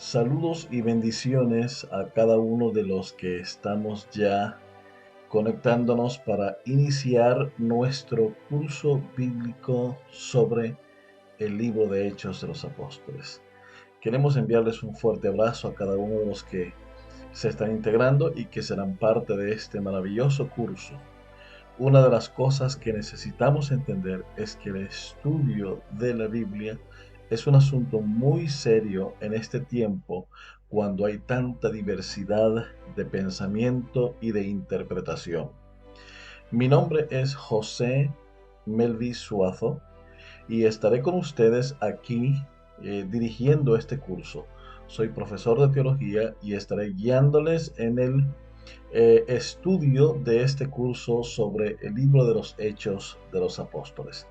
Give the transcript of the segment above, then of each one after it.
Saludos y bendiciones a cada uno de los que estamos ya conectándonos para iniciar nuestro curso bíblico sobre el libro de Hechos de los Apóstoles. Queremos enviarles un fuerte abrazo a cada uno de los que se están integrando y que serán parte de este maravilloso curso. Una de las cosas que necesitamos entender es que el estudio de la Biblia es un asunto muy serio en este tiempo cuando hay tanta diversidad de pensamiento y de interpretación. Mi nombre es José Melvis Suazo y estaré con ustedes aquí dirigiendo este curso. Soy profesor de teología y estaré guiándoles en el estudio de este curso sobre el libro de los Hechos de los Apóstoles.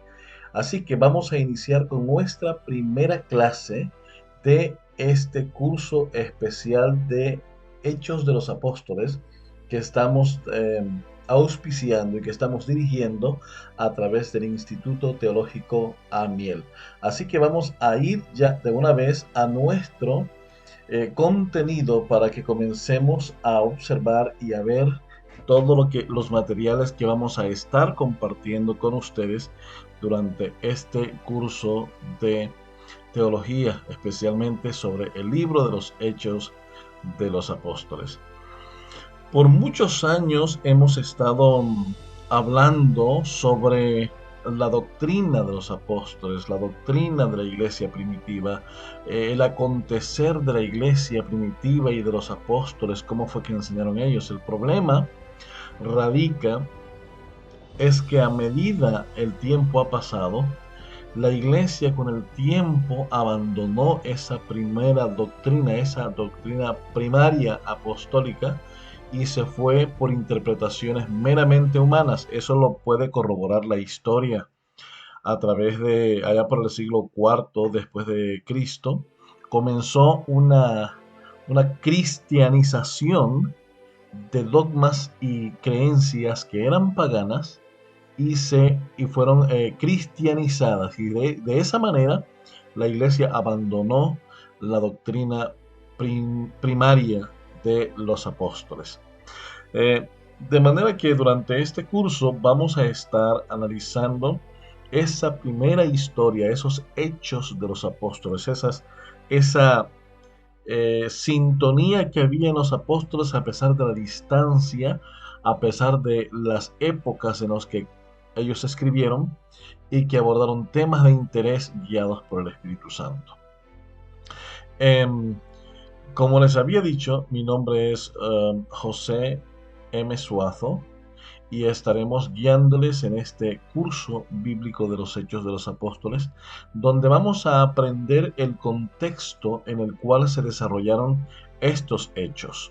Así que vamos a iniciar con nuestra primera clase de este curso especial de Hechos de los Apóstoles que estamos auspiciando y que estamos dirigiendo a través del Instituto Teológico Amiel. Así que vamos a ir ya de una vez a nuestro contenido para que comencemos a observar y a ver todo lo que los materiales que vamos a estar compartiendo con ustedes durante este curso de teología, especialmente sobre el libro de los Hechos de los Apóstoles. Por muchos años hemos estado hablando sobre la doctrina de los apóstoles, la doctrina de la iglesia primitiva, el acontecer de la iglesia primitiva y de los apóstoles, cómo fue que enseñaron ellos. El problema radica es que a medida el tiempo ha pasado, la iglesia con el tiempo abandonó esa primera doctrina, esa doctrina primaria apostólica, y se fue por interpretaciones meramente humanas. Eso lo puede corroborar la historia a través de, allá por el siglo IV después de Cristo, comenzó una cristianización de dogmas y creencias que eran paganas y fueron cristianizadas. Y de esa manera la iglesia abandonó la doctrina primaria de los apóstoles. De manera que durante este curso vamos a estar analizando esa primera historia, esos hechos de los apóstoles, esa sintonía que había en los apóstoles a pesar de la distancia, a pesar de las épocas en las que ellos escribieron y que abordaron temas de interés guiados por el Espíritu Santo. Como les había dicho, mi nombre es José M. Suazo y estaremos guiándoles en este curso bíblico de los Hechos de los Apóstoles, donde vamos a aprender el contexto en el cual se desarrollaron estos hechos.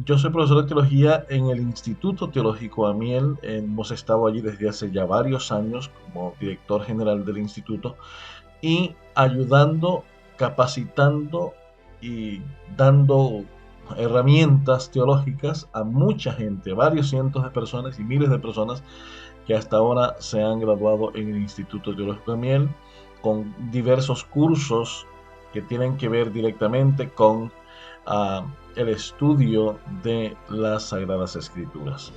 Yo soy profesor de teología en el Instituto Teológico Amiel. Hemos estado allí desde hace ya varios años como director general del instituto y ayudando, capacitando y dando herramientas teológicas a mucha gente, varios cientos de personas y miles de personas que hasta ahora se han graduado en el Instituto Teológico de Miel con diversos cursos que tienen que ver directamente con el estudio de las Sagradas Escrituras.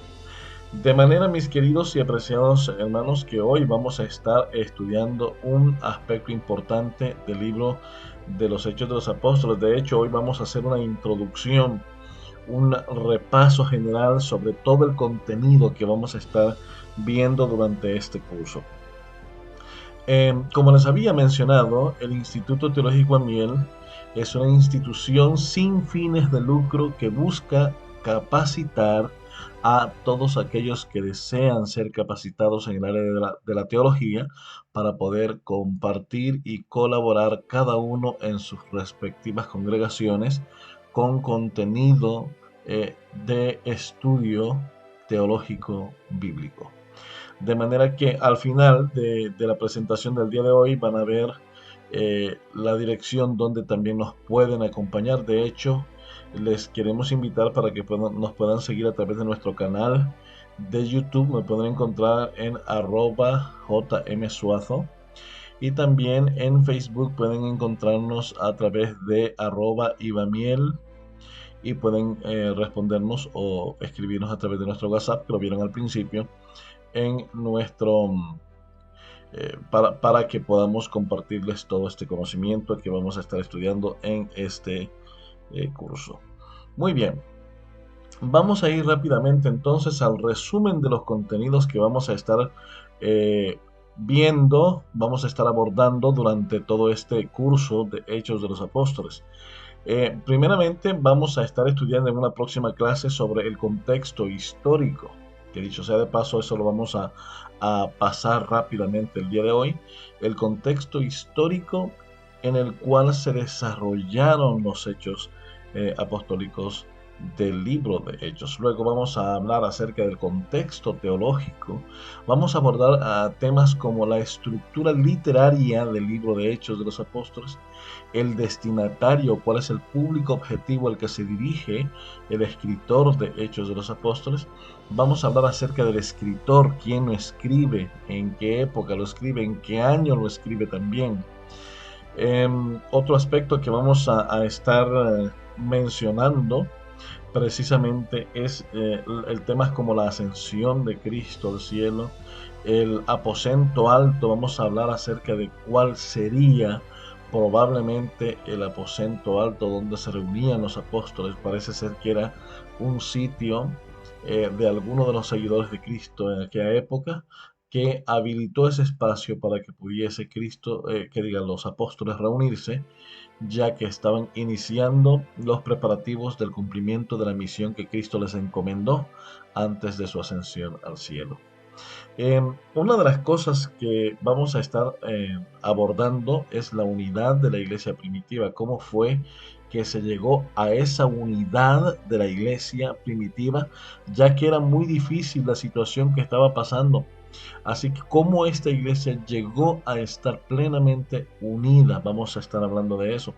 De manera, mis queridos y apreciados hermanos, que hoy vamos a estar estudiando un aspecto importante del libro de los Hechos de los Apóstoles. De hecho, hoy vamos a hacer una introducción, un repaso general sobre todo el contenido que vamos a estar viendo durante este curso. Como les había mencionado, el Instituto Teológico Amiel es una institución sin fines de lucro que busca capacitar a todos aquellos que desean ser capacitados en el área de la teología para poder compartir y colaborar cada uno en sus respectivas congregaciones con contenido de estudio teológico bíblico. De manera que al final de la presentación del día de hoy van a ver la dirección donde también nos pueden acompañar. De hecho, les queremos invitar para que nos puedan seguir a través de nuestro canal de YouTube. Me pueden encontrar en @jmsuazo Y también en Facebook pueden encontrarnos a través de @ibamiel y pueden respondernos o escribirnos a través de nuestro WhatsApp, que lo vieron al principio, en para que podamos compartirles todo este conocimiento que vamos a estar estudiando en este curso. Muy bien, vamos a ir rápidamente entonces al resumen de los contenidos que vamos a estar eh, viendo, vamos a estar abordando durante todo este curso de Hechos de los Apóstoles. Primeramente, vamos a estar estudiando en una próxima clase sobre el contexto histórico, que dicho sea de paso, eso lo vamos a pasar rápidamente el día de hoy. El contexto histórico en el cual se desarrollaron los hechos apostólicos del libro de Hechos. Luego vamos a hablar acerca del contexto teológico. Vamos a abordar temas como la estructura literaria del libro de Hechos de los Apóstoles, el destinatario, cuál es el público objetivo al que se dirige el escritor de Hechos de los Apóstoles. Vamos a hablar acerca del escritor, quién lo escribe, en qué época lo escribe, en qué año lo escribe también. Otro aspecto que vamos a estar mencionando precisamente es el tema como la ascensión de Cristo al cielo, el aposento alto. Vamos a hablar acerca de cuál sería probablemente el aposento alto donde se reunían los apóstoles. Parece ser que era un sitio de alguno de los seguidores de Cristo en aquella época, que habilitó ese espacio para que pudiese Cristo, que digan los apóstoles, reunirse, ya que estaban iniciando los preparativos del cumplimiento de la misión que Cristo les encomendó antes de su ascensión al cielo. Una de las cosas que vamos a estar abordando es la unidad de la iglesia primitiva, cómo fue que se llegó a esa unidad de la iglesia primitiva, ya que era muy difícil la situación que estaba pasando. Así que cómo esta iglesia llegó a estar plenamente unida, vamos a estar hablando de eso.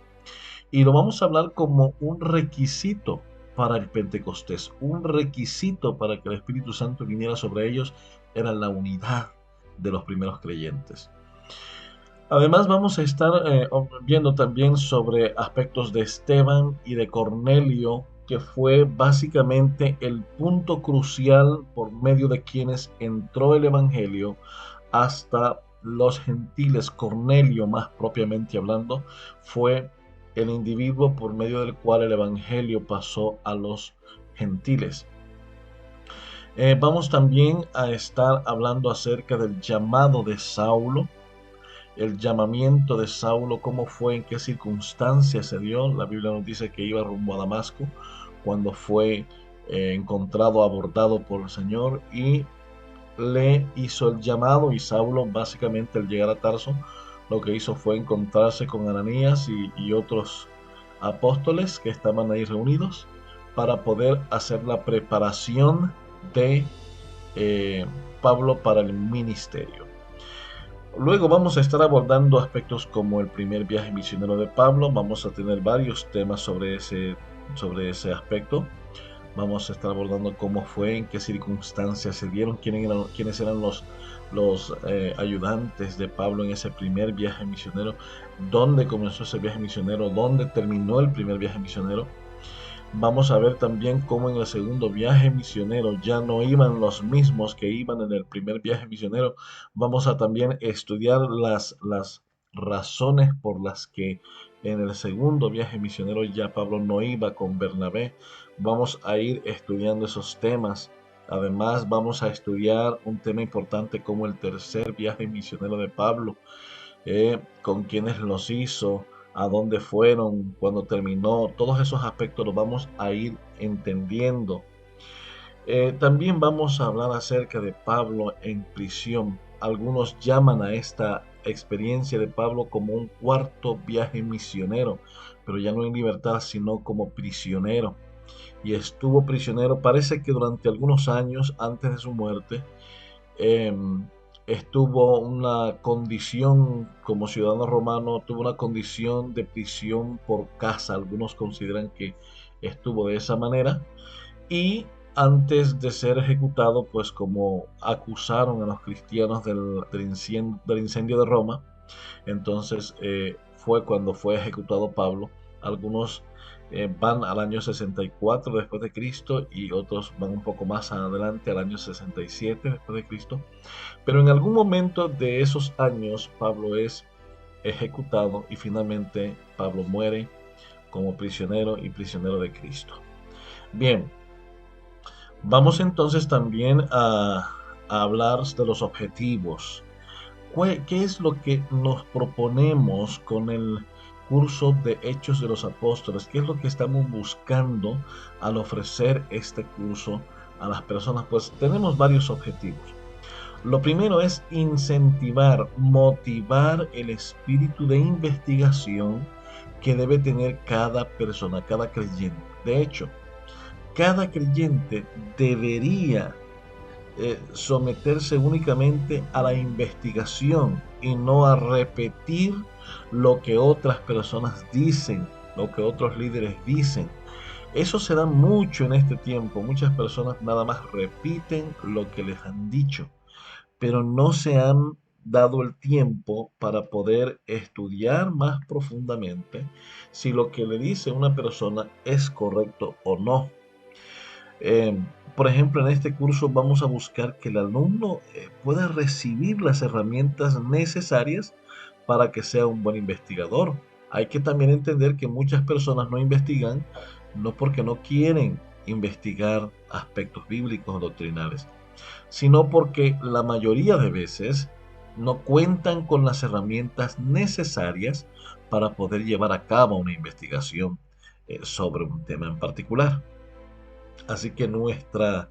Y lo vamos a hablar como un requisito para el Pentecostés. Un requisito para que el Espíritu Santo viniera sobre ellos era la unidad de los primeros creyentes. Además vamos a estar viendo también sobre aspectos de Esteban y de Cornelio, que fue básicamente el punto crucial por medio de quienes entró el Evangelio hasta los gentiles. Cornelio, más propiamente hablando, fue el individuo por medio del cual el Evangelio pasó a los gentiles. Vamos también a estar hablando acerca del llamado de Saulo, el llamamiento de Saulo, cómo fue, en qué circunstancias se dio. La Biblia nos dice que iba rumbo a Damasco cuando fue encontrado, abordado por el Señor y le hizo el llamado. Y Saulo, básicamente al llegar a Tarso, lo que hizo fue encontrarse con Ananías y otros apóstoles que estaban ahí reunidos para poder hacer la preparación de Pablo para el ministerio. Luego vamos a estar abordando aspectos como el primer viaje misionero de Pablo. Vamos a tener varios temas sobre ese aspecto. Vamos a estar abordando cómo fue, en qué circunstancias se dieron, quiénes eran los ayudantes de Pablo en ese primer viaje misionero, dónde comenzó ese viaje misionero, dónde terminó el primer viaje misionero. Vamos a ver también cómo en el segundo viaje misionero ya no iban los mismos que iban en el primer viaje misionero. Vamos a también estudiar las razones por las que en el segundo viaje misionero ya Pablo no iba con Bernabé. Vamos a ir estudiando esos temas. Además, vamos a estudiar un tema importante como el tercer viaje misionero de Pablo, con quienes los hizo, a dónde fueron, cuando terminó. Todos esos aspectos los vamos a ir entendiendo. También vamos a hablar acerca de Pablo en prisión. Algunos llaman a esta experiencia de Pablo como un cuarto viaje misionero, pero ya no en libertad, sino como prisionero. Y estuvo prisionero, parece que durante algunos años antes de su muerte. Estuvo una condición como ciudadano romano, tuvo una condición de prisión por casa. Algunos consideran que estuvo de esa manera. Y antes de ser ejecutado, pues como acusaron a los cristianos del incendio de Roma, Entonces fue cuando fue ejecutado Pablo. Algunos van al año 64 después de Cristo y otros van un poco más adelante al año 67 después de Cristo. Pero en algún momento de esos años Pablo es ejecutado y finalmente Pablo muere como prisionero y prisionero de Cristo. Bien, vamos entonces también a hablar de los objetivos. ¿Qué es lo que nos proponemos con el curso de Hechos de los Apóstoles? ¿Qué es lo que estamos buscando al ofrecer este curso a las personas? Pues tenemos varios objetivos. Lo primero es incentivar, motivar el espíritu de investigación que debe tener cada persona, cada creyente. De hecho, cada creyente debería someterse únicamente a la investigación y no a repetir lo que otras personas dicen, lo que otros líderes dicen. Eso se da mucho en este tiempo. Muchas personas nada más repiten lo que les han dicho, pero no se han dado el tiempo para poder estudiar más profundamente si lo que le dice una persona es correcto o no. Eh, por ejemplo, en este curso vamos a buscar que el alumno pueda recibir las herramientas necesarias para que sea un buen investigador. Hay que también entender que muchas personas no investigan no porque no quieren investigar aspectos bíblicos o doctrinales, sino porque la mayoría de veces no cuentan con las herramientas necesarias para poder llevar a cabo una investigación sobre un tema en particular. Así que nuestro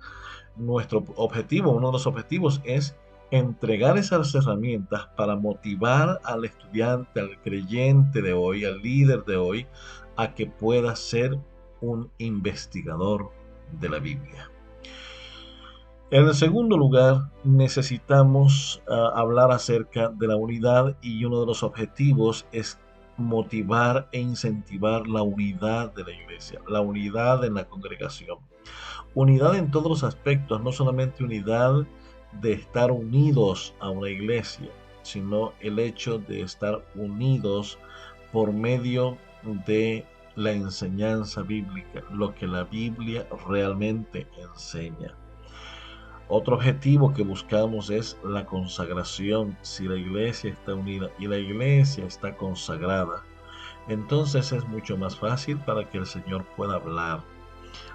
objetivo, uno de los objetivos es entregar esas herramientas para motivar al estudiante, al creyente de hoy, al líder de hoy, a que pueda ser un investigador de la Biblia. En el segundo lugar, necesitamos hablar acerca de la unidad y uno de los objetivos es motivar e incentivar la unidad de la iglesia, la unidad en la congregación. Unidad en todos los aspectos, no solamente unidad de estar unidos a una iglesia, sino el hecho de estar unidos por medio de la enseñanza bíblica, lo que la Biblia realmente enseña. Otro objetivo que buscamos es la consagración. Si la iglesia está unida y la iglesia está consagrada, entonces es mucho más fácil para que el Señor pueda hablar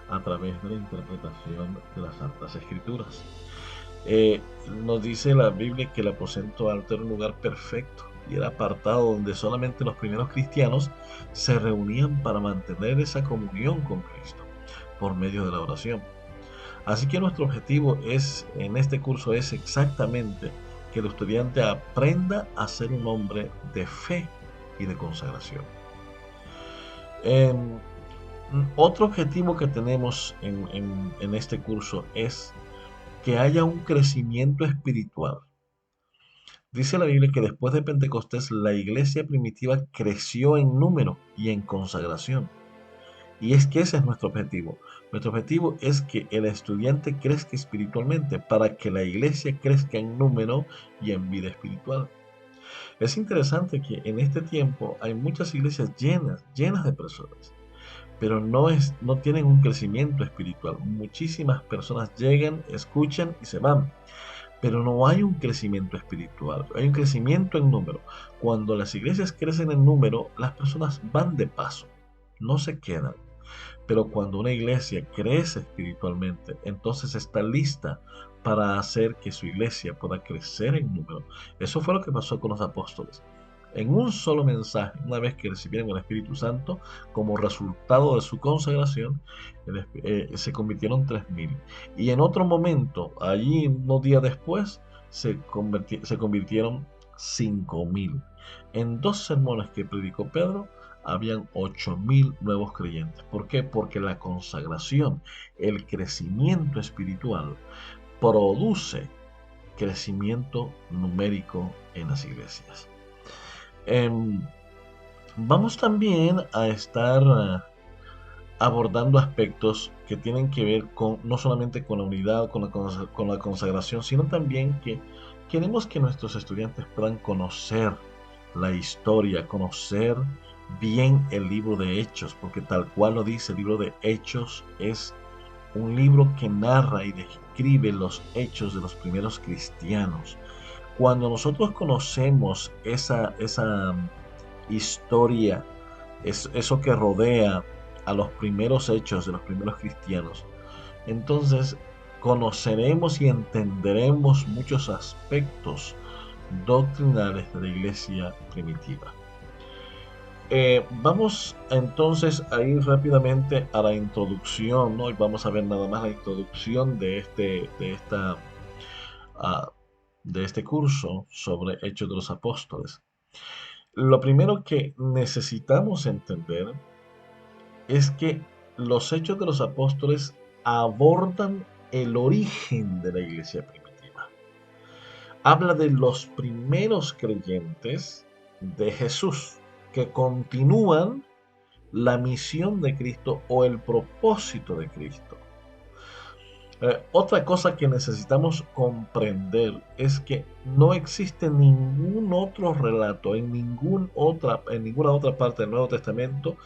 a través de la interpretación de las Santas Escrituras. Nos dice la Biblia que el aposento alto era un lugar perfecto y era apartado donde solamente los primeros cristianos se reunían para mantener esa comunión con Cristo por medio de la oración. Así que nuestro objetivo en este curso es exactamente que el estudiante aprenda a ser un hombre de fe y de consagración. Em, Otro objetivo que tenemos en este curso es que haya un crecimiento espiritual. Dice la Biblia que después de Pentecostés la iglesia primitiva creció en número y en consagración. Y es que ese es nuestro objetivo. Nuestro objetivo es que el estudiante crezca espiritualmente para que la iglesia crezca en número y en vida espiritual. Es interesante que en este tiempo hay muchas iglesias llenas de personas, pero no tienen un crecimiento espiritual. Muchísimas personas llegan, escuchan y se van, pero no hay un crecimiento espiritual, hay un crecimiento en número. Cuando las iglesias crecen en número, las personas van de paso, no se quedan. Pero cuando una iglesia crece espiritualmente, entonces está lista para hacer que su iglesia pueda crecer en número. Eso fue lo que pasó con los apóstoles. En un solo mensaje, una vez que recibieron el Espíritu Santo, como resultado de su consagración, se convirtieron 3.000. Y en otro momento, allí unos días después, se convirtieron 5.000. En dos sermones que predicó Pedro, habían 8.000 nuevos creyentes. ¿Por qué? Porque la consagración, el crecimiento espiritual, produce crecimiento numérico en las iglesias. Vamos también a estar abordando aspectos que tienen que ver con no solamente con la unidad, con la consagración, sino también que queremos que nuestros estudiantes puedan conocer la historia, conocer bien el libro de Hechos, porque tal cual lo dice el libro de Hechos, es un libro que narra y describe los hechos de los primeros cristianos. Cuando nosotros conocemos esa historia, eso que rodea a los primeros hechos de los primeros cristianos, entonces conoceremos y entenderemos muchos aspectos doctrinales de la iglesia primitiva. Vamos entonces a ir rápidamente a la introducción, ¿no? Y vamos a ver nada más la introducción ah, de este curso sobre Hechos de los Apóstoles. Lo primero que necesitamos entender es que los Hechos de los Apóstoles abordan el origen de la iglesia primitiva. Habla de los primeros creyentes de Jesús que continúan la misión de Cristo o el propósito de Cristo. Otra cosa que necesitamos comprender es que no existe ningún otro relato en ninguna otra parte del Nuevo Testamento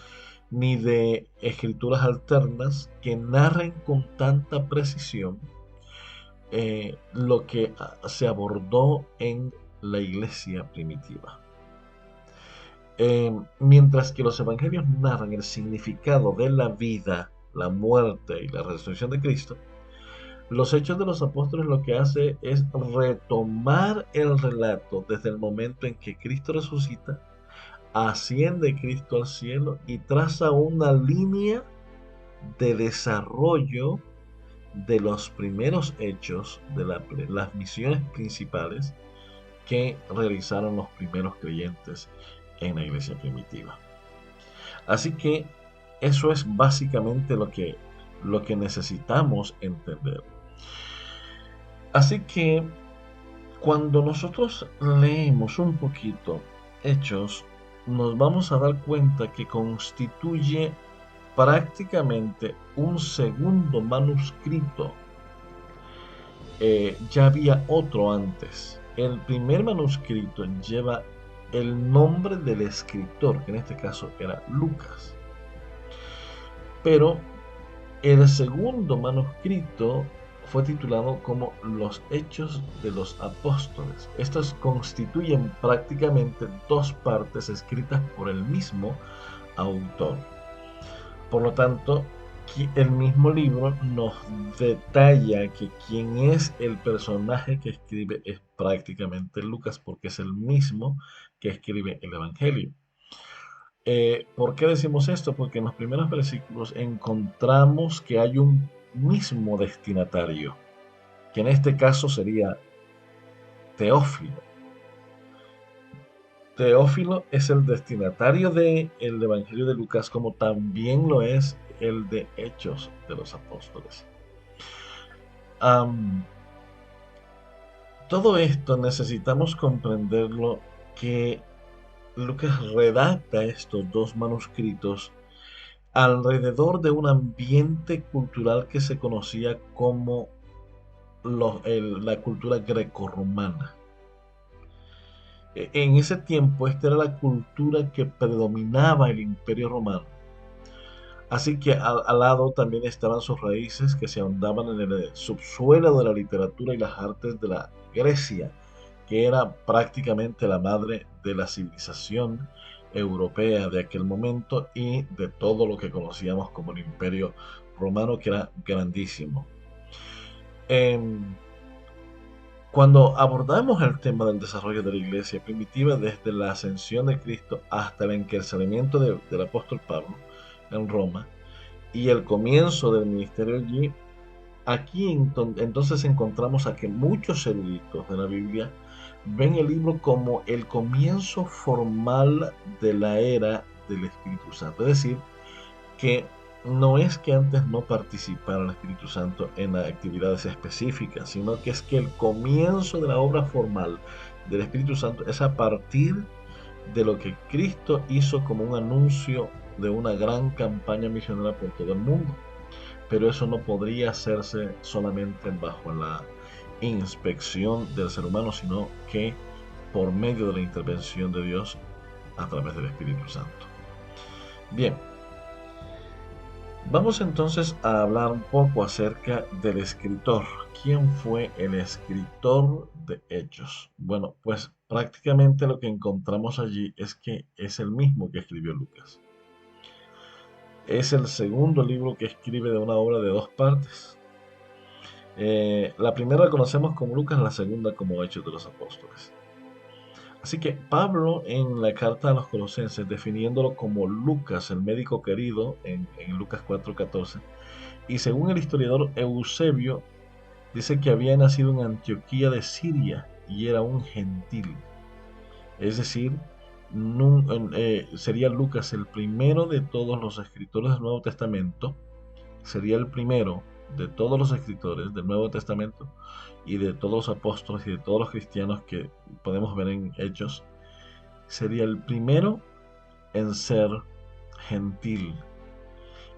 ni de escrituras alternas que narren con tanta precisión lo que se abordó en la iglesia primitiva. Mientras que los evangelios narran el significado de la vida, la muerte y la resurrección de Cristo, los Hechos de los Apóstoles lo que hace es retomar el relato desde el momento en que Cristo resucita, asciende Cristo al cielo y traza una línea de desarrollo de los primeros hechos, de las misiones principales que realizaron los primeros creyentes en la iglesia primitiva. Así que eso es básicamente lo que necesitamos entender. Así que cuando nosotros leemos un poquito Hechos, nos vamos a dar cuenta que constituye prácticamente un segundo manuscrito. Ya había otro antes. El primer manuscrito lleva el nombre del escritor, que en este caso era Lucas. Pero el segundo manuscrito fue titulado como Los Hechos de los Apóstoles. Estos constituyen prácticamente dos partes escritas por el mismo autor. Por lo tanto, el mismo libro nos detalla que quien es el personaje que escribe es prácticamente Lucas, porque es el mismo que escribe el Evangelio. ¿Por qué decimos esto? Porque en los primeros versículos encontramos que hay un mismo destinatario, que en este caso sería Teófilo. Teófilo es el destinatario del Evangelio de Lucas, como también lo es el de Hechos de los Apóstoles. Todo esto necesitamos comprenderlo, que Lucas redacta estos dos manuscritos alrededor de un ambiente cultural que se conocía como la cultura grecorromana. En ese tiempo esta era la cultura que predominaba el Imperio Romano. Así que al lado también estaban sus raíces que se ahondaban en el subsuelo de la literatura y las artes de la Grecia, que era prácticamente la madre de la civilización europea de aquel momento y de todo lo que conocíamos como el Imperio Romano, que era grandísimo. Cuando abordamos el tema del desarrollo de la iglesia primitiva, desde la ascensión de Cristo hasta el encarcelamiento del apóstol Pablo en Roma y el comienzo del ministerio allí, aquí entonces encontramos a que muchos eruditos de la Biblia ven el libro como el comienzo formal de la era del Espíritu Santo. Es decir, que no es que antes no participara el Espíritu Santo en las actividades específicas, sino que es que el comienzo de la obra formal del Espíritu Santo es a partir de lo que Cristo hizo como un anuncio de una gran campaña misionera por todo el mundo. Pero eso no podría hacerse solamente bajo la inspección del ser humano, sino que por medio de la intervención de Dios a través del Espíritu Santo. Bien, vamos entonces a hablar un poco acerca del escritor. ¿Quién fue el escritor de Hechos? Bueno, pues prácticamente lo que encontramos allí es que es el mismo que escribió Lucas. Es el segundo libro que escribe de una obra de dos partes. La primera la conocemos como Lucas, la segunda como Hechos de los Apóstoles. Así que Pablo en la carta a los Colosenses, definiéndolo como Lucas, el médico querido, en Lucas 4:14, y según el historiador Eusebio, dice que había nacido en Antioquía de Siria y era un gentil. Es decir, sería Lucas el primero de todos los escritores del Nuevo Testamento, sería el primero de todos los escritores del Nuevo Testamento y de todos los apóstoles y de todos los cristianos que podemos ver en Hechos, sería el primero en ser gentil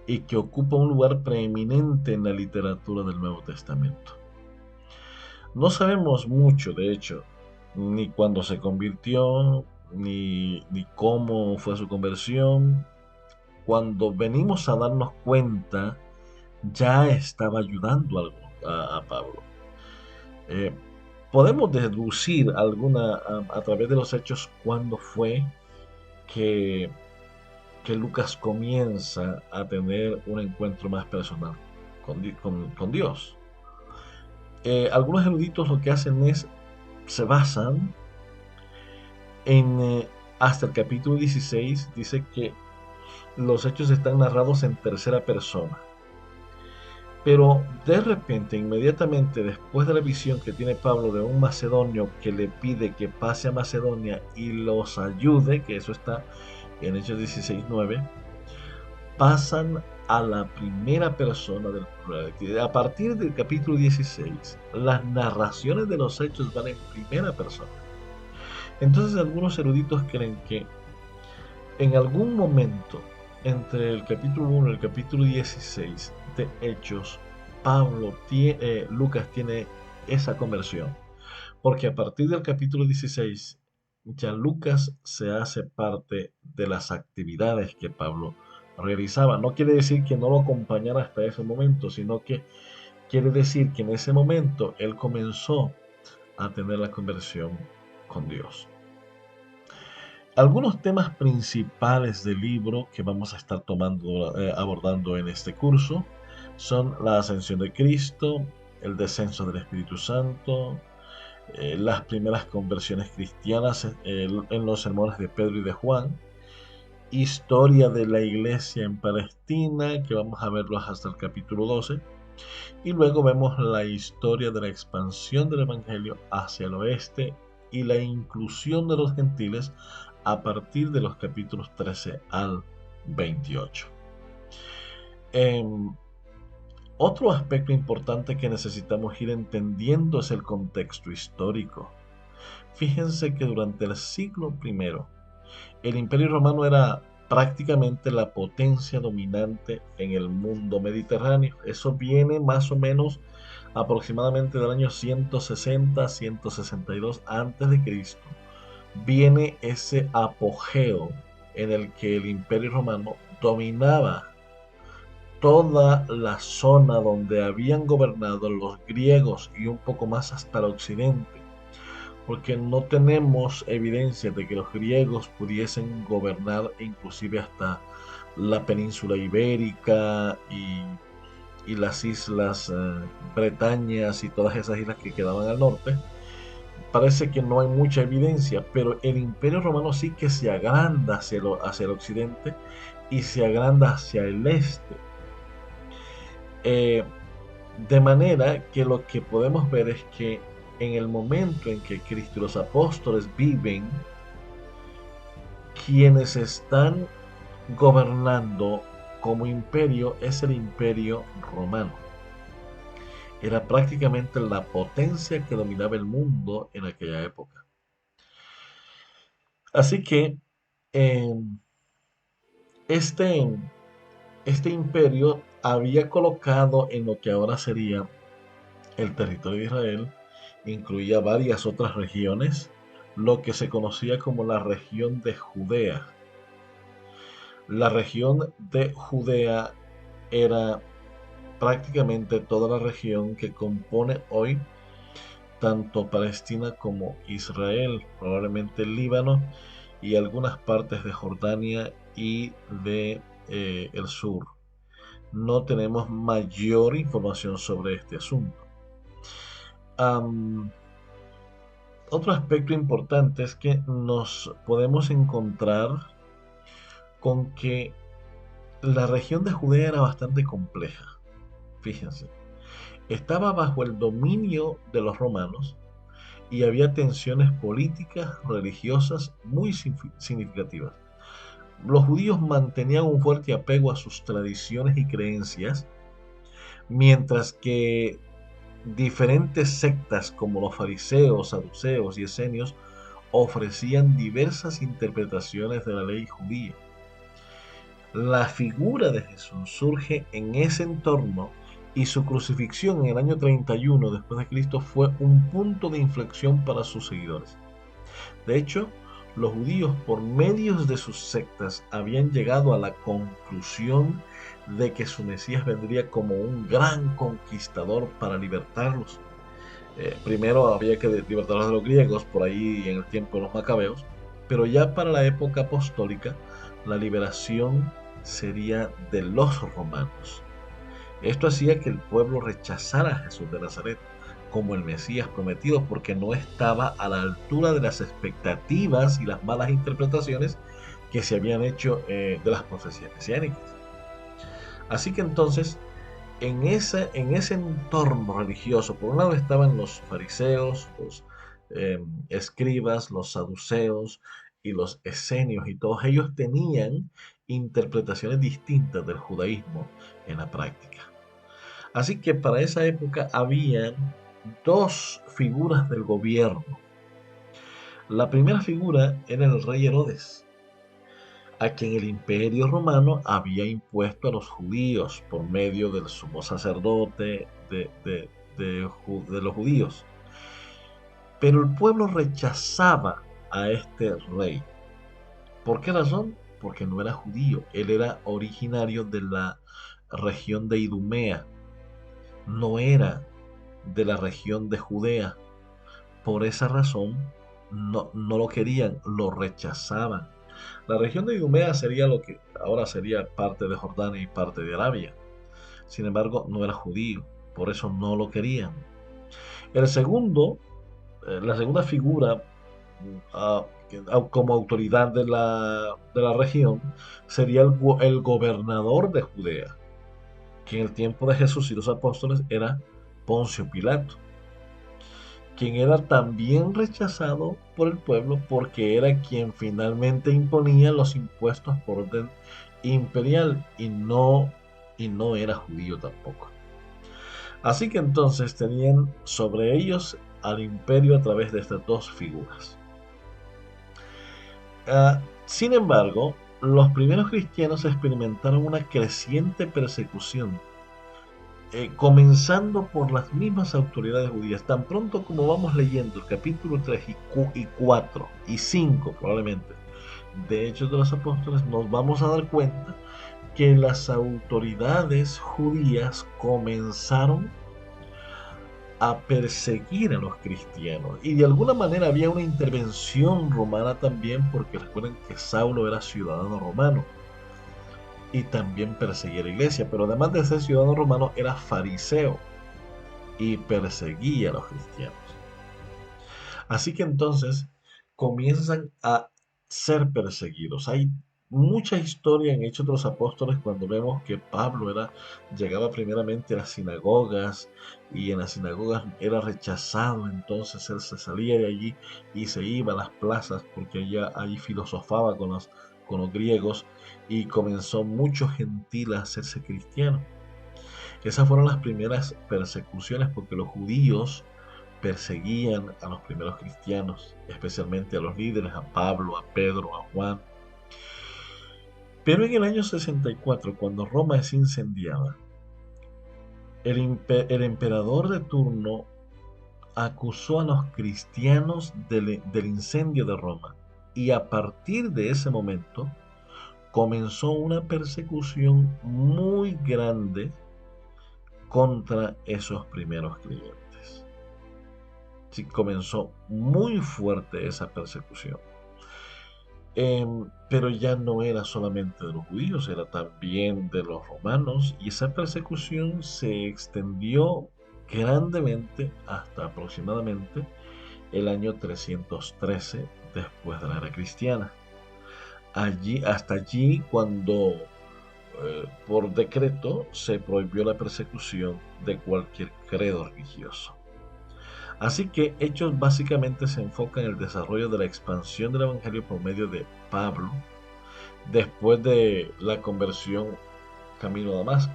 y que ocupa un lugar preeminente en la literatura del Nuevo Testamento. No sabemos mucho, de hecho, ni cuándo se convirtió, ni cómo fue su conversión. Cuando venimos a darnos cuenta, ya estaba ayudando a Pablo. Eh, Podemos deducir a través de los hechos cuándo fue que, que Lucas comienza a tener un encuentro más personal con Dios. Algunos eruditos lo que hacen es, se basan hasta el capítulo 16, dice que los hechos están narrados en tercera persona. Pero de repente, inmediatamente después de la visión que tiene Pablo de un macedonio que le pide que pase a Macedonia y los ayude, que eso está en Hechos 16:9, pasan a la primera persona del plural. A partir del capítulo 16, las narraciones de los hechos van en primera persona. Entonces algunos eruditos creen que en algún momento entre el capítulo 1 y el capítulo 16 de Hechos, Lucas tiene esa conversión. Porque a partir del capítulo 16, ya Lucas se hace parte de las actividades que Pablo realizaba. No quiere decir que no lo acompañara hasta ese momento, sino que quiere decir que en ese momento él comenzó a tener la conversión con Dios. Algunos temas principales del libro que vamos a estar abordando en este curso son la ascensión de Cristo, el descenso del Espíritu Santo, las primeras conversiones cristianas en los sermones de Pedro y de Juan, historia de la iglesia en Palestina, que vamos a verlos hasta el capítulo 12, y luego vemos la historia de la expansión del Evangelio hacia el oeste y la inclusión de los gentiles a partir de los capítulos 13 al 28. Otro aspecto importante que necesitamos ir entendiendo es el contexto histórico. Fíjense que durante el siglo I, el Imperio Romano era prácticamente la potencia dominante en el mundo mediterráneo. Eso viene más o menos aproximadamente del año 160-162 antes de Cristo. Viene ese apogeo en el que el Imperio Romano dominaba toda la zona donde habían gobernado los griegos y un poco más hasta el occidente, porque no tenemos evidencia de que los griegos pudiesen gobernar inclusive hasta la península ibérica y las islas Bretañas y todas esas islas que quedaban al norte. Parece que no hay mucha evidencia, pero el Imperio Romano sí que se agranda hacia el occidente y se agranda hacia el este. De manera que lo que podemos ver es que en el momento en que Cristo y los apóstoles viven, quienes están gobernando como imperio es el Imperio Romano. Era prácticamente la potencia que dominaba el mundo en aquella época. Así que eh, este, este imperio había colocado en lo que ahora sería el territorio de Israel, incluía varias otras regiones, lo que se conocía como la región de Judea. La región de Judea era prácticamente toda la región que compone hoy tanto Palestina como Israel, probablemente el Líbano y algunas partes de Jordania y de el sur. No tenemos mayor información sobre este asunto. Am, Otro aspecto importante es que nos podemos encontrar con que la región de Judea era bastante compleja. Fíjense, estaba bajo el dominio de los romanos y había tensiones políticas, religiosas muy significativas. Los judíos mantenían un fuerte apego a sus tradiciones y creencias, mientras que diferentes sectas como los fariseos, saduceos y esenios ofrecían diversas interpretaciones de la ley judía. La figura de Jesús surge en ese entorno y su crucifixión en el año 31 después de Cristo fue un punto de inflexión para sus seguidores. De hecho, los judíos por medios de sus sectas habían llegado a la conclusión de que su Mesías vendría como un gran conquistador para libertarlos. Primero había que libertarlos de los griegos por ahí en el tiempo de los macabeos, pero ya para la época apostólica la liberación sería de los romanos. Esto hacía que el pueblo rechazara a Jesús de Nazaret como el Mesías prometido porque no estaba a la altura de las expectativas y las malas interpretaciones que se habían hecho de las profecías mesiánicas. Así que entonces, en ese entorno religioso, por un lado estaban los fariseos, los escribas, los saduceos y los esenios, y todos ellos tenían interpretaciones distintas del judaísmo en la práctica. Así que para esa época habían dos figuras del gobierno. La primera figura era el rey Herodes, a quien el imperio romano había impuesto a los judíos por medio del sumo sacerdote de los judíos. Pero el pueblo rechazaba a este rey. ¿Por qué razón? Porque no era judío, él era originario de la región de Idumea, no era de la región de Judea. Por esa razón no lo querían, lo rechazaban. La región de Idumea sería lo que ahora sería parte de Jordania y parte de Arabia. Sin embargo, no era judío, por eso no lo querían. El segundo, la segunda figura ah, como autoridad de la región sería el gobernador de Judea, que en el tiempo de Jesús y los apóstoles era Poncio Pilato, quien era también rechazado por el pueblo porque era quien finalmente imponía los impuestos por orden imperial y no era judío tampoco. Así que entonces tenían sobre ellos al imperio a través de estas dos figuras. Sin embargo, los primeros cristianos experimentaron una creciente persecución, comenzando por las mismas autoridades judías. Tan pronto como vamos leyendo el capítulo 3 y 4 y 5 probablemente de Hechos de los Apóstoles, nos vamos a dar cuenta que las autoridades judías comenzaron a perseguir a los cristianos. Y de alguna manera había una intervención romana también, porque recuerden que Saulo era ciudadano romano y también perseguía a la iglesia, pero además de ser ciudadano romano era fariseo y perseguía a los cristianos. Así que entonces comienzan a ser perseguidos. Hay mucha historia en Hechos de los Apóstoles cuando vemos que llegaba primeramente a las sinagogas y en las sinagogas era rechazado, entonces él se salía de allí y se iba a las plazas porque allí filosofaba con los griegos y comenzó mucho gentil a hacerse cristiano. Esas fueron las primeras persecuciones porque los judíos perseguían a los primeros cristianos, especialmente a los líderes, a Pablo, a Pedro, a Juan. Pero en el año 64, cuando Roma es incendiada, el emperador de turno acusó a los cristianos del incendio de Roma y a partir de ese momento comenzó una persecución muy grande contra esos primeros creyentes. Sí, comenzó muy fuerte esa persecución. Pero ya no era solamente de los judíos, era también de los romanos, y esa persecución se extendió grandemente hasta aproximadamente el año 313 después de la era cristiana. Hasta allí cuando por decreto se prohibió la persecución de cualquier credo religioso. Así que Hechos básicamente se enfoca en el desarrollo de la expansión del Evangelio por medio de Pablo después de la conversión camino a Damasco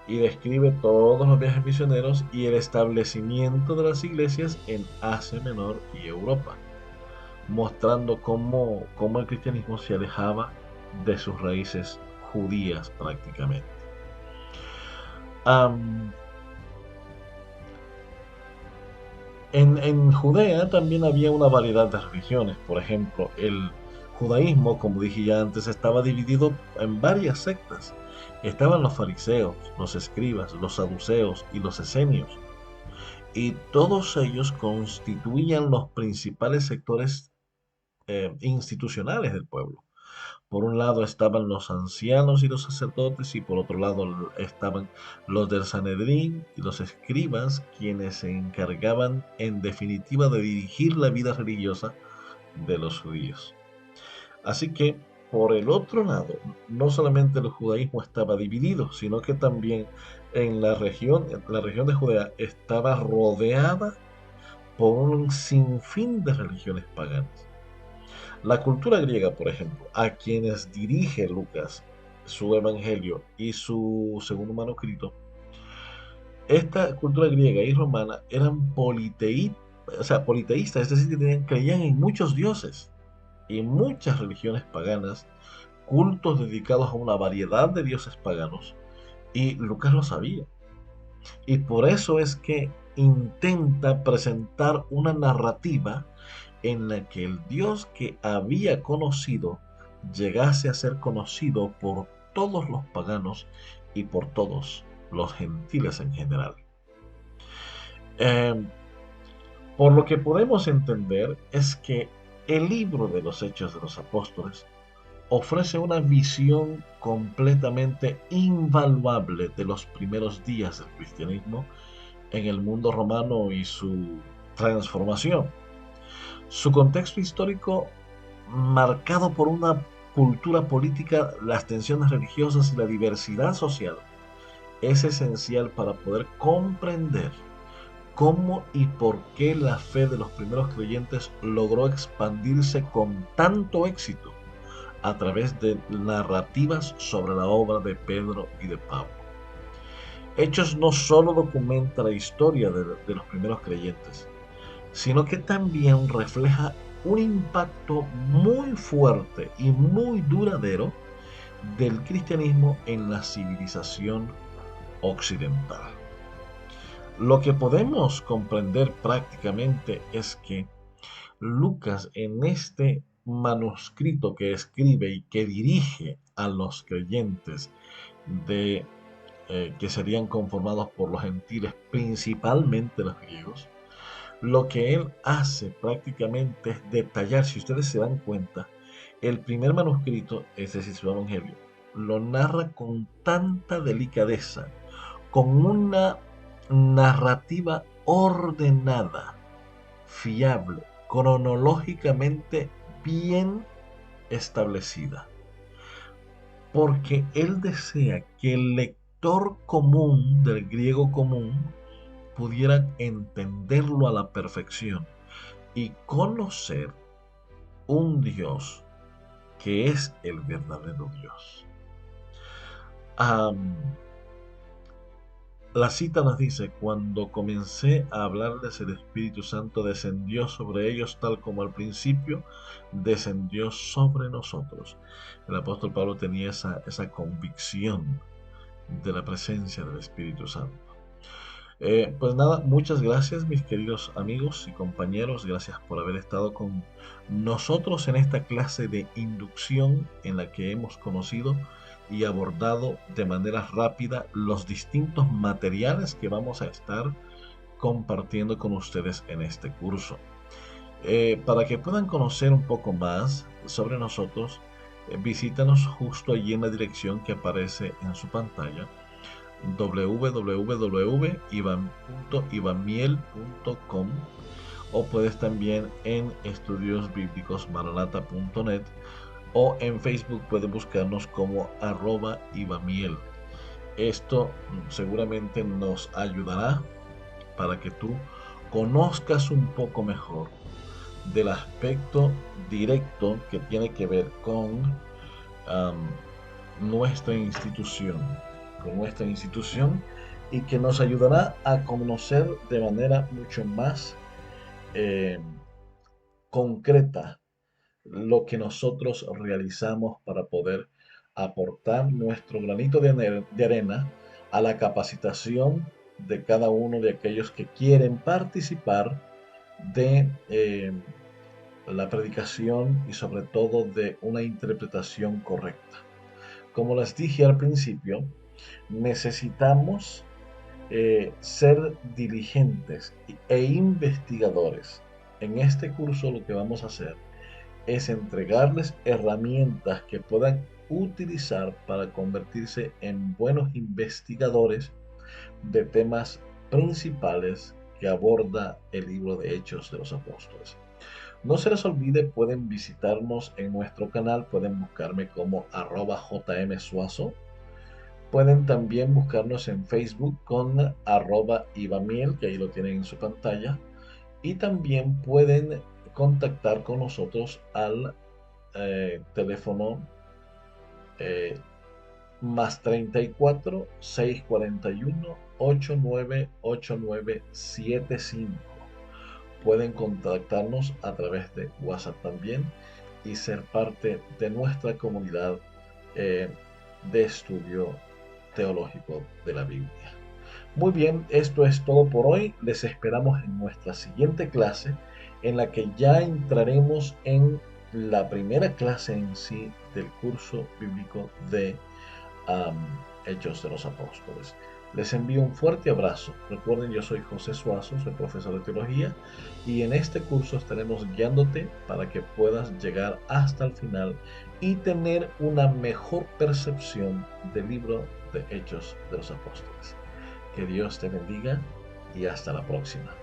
y describe todos los viajes misioneros y el establecimiento de las iglesias en Asia Menor y Europa, mostrando cómo el cristianismo se alejaba de sus raíces judías prácticamente. Am, en Judea también había una variedad de religiones. Por ejemplo, el judaísmo, como dije ya antes, estaba dividido en varias sectas. Estaban los fariseos, los escribas, los saduceos y los esenios. Y todos ellos constituían los principales sectores institucionales del pueblo. Por un lado estaban los ancianos y los sacerdotes y por otro lado estaban los del Sanedrín y los escribas, quienes se encargaban en definitiva de dirigir la vida religiosa de los judíos. Así que, por el otro lado, no solamente el judaísmo estaba dividido, sino que también la región de Judea estaba rodeada por un sinfín de religiones paganas. La cultura griega, por ejemplo, a quienes dirige Lucas su evangelio y su segundo manuscrito, esta cultura griega y romana eran politeístas, es decir, que creían en muchos dioses y muchas religiones paganas, cultos dedicados a una variedad de dioses paganos, y Lucas lo sabía. Y por eso es que intenta presentar una narrativa en la que el Dios que había conocido llegase a ser conocido por todos los paganos y por todos los gentiles en general. Eh, por lo que podemos entender es que el libro de los Hechos de los Apóstoles ofrece una visión completamente invaluable de los primeros días del cristianismo en el mundo romano y su transformación. Su contexto histórico, marcado por una cultura política, las tensiones religiosas y la diversidad social, es esencial para poder comprender cómo y por qué la fe de los primeros creyentes logró expandirse con tanto éxito a través de narrativas sobre la obra de Pedro y de Pablo. Hechos no solo documenta la historia de los primeros creyentes, sino que también refleja un impacto muy fuerte y muy duradero del cristianismo en la civilización occidental. Lo que podemos comprender prácticamente es que Lucas en este manuscrito que escribe y que dirige a los creyentes de que serían conformados por los gentiles, principalmente los griegos, lo que él hace prácticamente es detallar, si ustedes se dan cuenta, el primer manuscrito, es decir, su evangelio, lo narra con tanta delicadeza, con una narrativa ordenada, fiable, cronológicamente bien establecida, porque él desea que el lector común del griego común pudiera entenderlo a la perfección y conocer un Dios que es el verdadero Dios. Um, la cita nos dice: cuando comencé a hablarles, el Espíritu Santo descendió sobre ellos tal como al principio descendió sobre nosotros. El apóstol Pablo tenía esa convicción de la presencia del Espíritu Santo. Pues nada, muchas gracias mis queridos amigos y compañeros, gracias por haber estado con nosotros en esta clase de inducción en la que hemos conocido y abordado de manera rápida los distintos materiales que vamos a estar compartiendo con ustedes en este curso. Para que puedan conocer un poco más sobre nosotros, visítanos justo allí en la dirección que aparece en su pantalla www.ibamiel.com, o puedes también en estudiosbiblicosmaranata.net, o en Facebook puedes buscarnos como @ibamiel. Esto seguramente nos ayudará para que tú conozcas un poco mejor del aspecto directo que tiene que ver am, nuestra institución, con nuestra institución, y que nos ayudará a conocer de manera mucho más eh, concreta lo que nosotros realizamos para poder aportar nuestro granito de arena a la capacitación de cada uno de aquellos que quieren participar de la predicación y sobre todo de una interpretación correcta. Como les dije al principio, necesitamos ser diligentes e investigadores. En este curso lo que vamos a hacer es entregarles herramientas que puedan utilizar para convertirse en buenos investigadores de temas principales que aborda el libro de Hechos de los Apóstoles. No se les olvide, pueden visitarnos en nuestro canal, pueden buscarme como @jmsuazo. Pueden también buscarnos en Facebook con @ibamiel, que ahí lo tienen en su pantalla. Y también pueden contactar con nosotros al teléfono eh, más 34 641 898975. Pueden contactarnos a través de WhatsApp también y ser parte de nuestra comunidad eh, de estudio teológico de la Biblia. Muy bien, esto es todo por hoy. Les esperamos en nuestra siguiente clase, en la que ya entraremos en la primera clase en sí del curso bíblico de Hechos de los Apóstoles. Les envío un fuerte abrazo. Recuerden, yo soy José Suazo, soy profesor de teología, y en este curso estaremos guiándote para que puedas llegar hasta el final y tener una mejor percepción del libro de Hechos de los Apóstoles. Que Dios te bendiga y hasta la próxima.